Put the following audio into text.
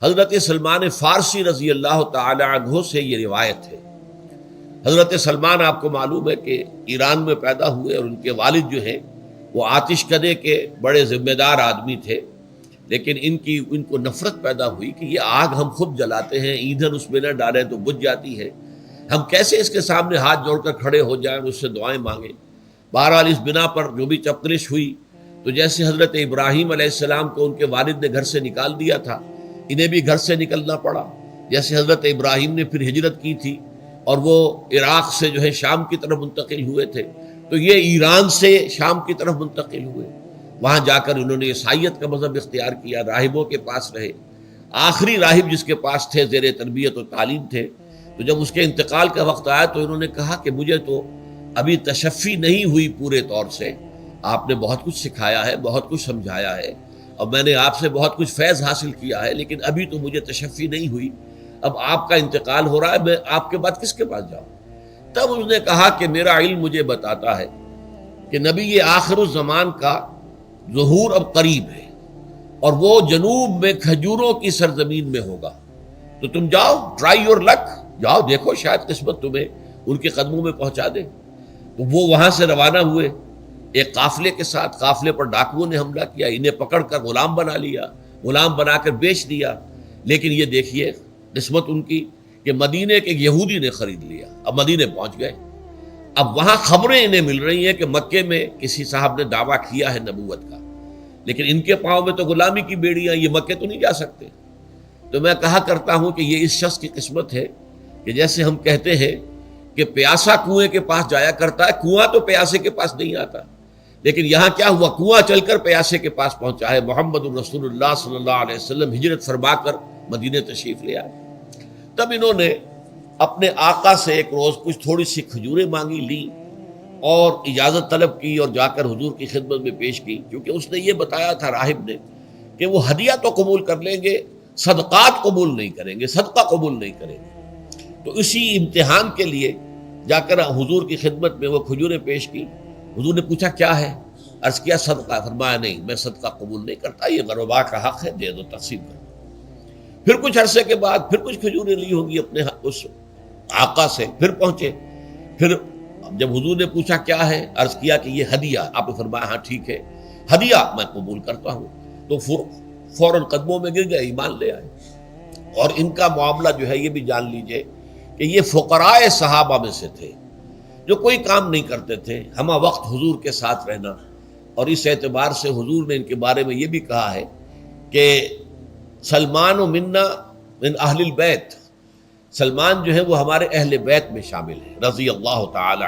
حضرت سلمان فارسی رضی اللہ تعالی عنہ سے یہ روایت ہے۔ حضرت سلمان آپ کو معلوم ہے کہ ایران میں پیدا ہوئے، اور ان کے والد جو ہیں وہ آتش کدے کے بڑے ذمہ دار آدمی تھے، لیکن ان کو نفرت پیدا ہوئی کہ یہ آگ ہم خود جلاتے ہیں، ایندھن اس میں نہ ڈالیں تو بجھ جاتی ہے، ہم کیسے اس کے سامنے ہاتھ جوڑ کر کھڑے ہو جائیں، اس سے دعائیں مانگیں۔ بہرحال اس بنا پر جو بھی چپقلش ہوئی، تو جیسے حضرت ابراہیم علیہ السلام کو ان کے والد نے گھر سے نکال دیا تھا، انہیں بھی گھر سے نکلنا پڑا۔ جیسے حضرت ابراہیم نے پھر ہجرت کی تھی اور وہ عراق سے جو ہے شام کی طرف منتقل ہوئے تھے، تو یہ ایران سے شام کی طرف منتقل ہوئے۔ وہاں جا کر انہوں نے عیسائیت کا مذہب اختیار کیا، راہبوں کے پاس رہے۔ آخری راہب جس کے پاس تھے، زیر تربیت و تعلیم تھے، تو جب اس کے انتقال کا وقت آیا تو انہوں نے کہا کہ مجھے تو ابھی تشفی نہیں ہوئی پورے طور سے، آپ نے بہت کچھ سکھایا ہے، بہت کچھ سمجھایا ہے، اور میں نے آپ سے بہت کچھ فیض حاصل کیا ہے، لیکن ابھی تو مجھے تشفی نہیں ہوئی۔ اب آپ کا انتقال ہو رہا ہے، میں آپ کے بعد کس کے پاس جاؤں؟ تب انہوں نے کہا کہ میرا علم مجھے بتاتا ہے کہ نبی آخر الزمان کا ظہور اب قریب ہے، اور وہ جنوب میں کھجوروں کی سرزمین میں ہوگا، تو تم جاؤ، ٹرائی یور لک، جاؤ دیکھو، شاید قسمت تمہیں ان کے قدموں میں پہنچا دے۔ تو وہ وہاں سے روانہ ہوئے ایک قافلے کے ساتھ، قافلے پر ڈاکوؤں نے حملہ کیا، انہیں پکڑ کر غلام بنا لیا، غلام بنا کر بیچ دیا۔ لیکن یہ دیکھیے قسمت ان کی کہ مدینے کے ایک یہودی نے خرید لیا، اب مدینے پہنچ گئے۔ اب وہاں خبریں انہیں مل رہی ہیں کہ مکے میں کسی صاحب نے دعویٰ کیا ہے نبوت کا، لیکن ان کے پاؤں میں تو غلامی کی بیڑیاں، یہ مکے تو نہیں جا سکتے۔ تو میں کہا کرتا ہوں کہ یہ اس شخص کی قسمت ہے کہ جیسے ہم کہتے ہیں کہ پیاسا کنویں کے پاس جایا کرتا ہے، کنواں تو پیاسے کے پاس نہیں آتا، لیکن یہاں کیا ہوا، کنواں چل کر پیاسے کے پاس پہنچا ہے۔ محمد الرسول اللہ صلی اللہ علیہ وسلم ہجرت فرما کر مدینہ تشریف لے آئے۔ تب انہوں نے اپنے آقا سے ایک روز کچھ تھوڑی سی کھجوریں مانگی، لی اور اجازت طلب کی، اور جا کر حضور کی خدمت میں پیش کی، کیونکہ اس نے یہ بتایا تھا راہب نے کہ وہ ہدیہ تو قبول کر لیں گے، صدقات قبول نہیں کریں گے، صدقہ قبول نہیں کریں گے۔ تو اسی امتحان کے لیے جا کر حضور کی خدمت میں وہ کھجوریں پیش کی۔ حضور نے پوچھا کیا ہے؟ عرض کیا صدقہ، فرمایا نہیں، میں صدقہ قبول نہیں کرتا، یہ غربا کا حق ہے، دے دو، تقسیم کر دو۔ پھر کچھ عرصے کے بعد پھر کچھ کھجوریں لی ہوں گی اپنے اس آقا سے، پھر پہنچے، پھر جب حضور نے پوچھا کیا ہے، عرض کیا کہ یہ ہدیہ، آپ نے فرمایا ہاں ٹھیک ہے، ہدیہ میں قبول کرتا ہوں۔ تو فوراً قدموں میں گر گئے، ایمان لے آئے۔ اور ان کا معاملہ جو ہے یہ بھی جان لیجئے کہ یہ فقراء صحابہ میں سے تھے جو کوئی کام نہیں کرتے تھے، ہمہ وقت حضور کے ساتھ رہنا، اور اس اعتبار سے حضور نے ان کے بارے میں یہ بھی کہا ہے کہ سلمان و منا من اہل البیت، سلمان جو ہے وہ ہمارے اہل بیت میں شامل ہے، رضی اللہ تعالی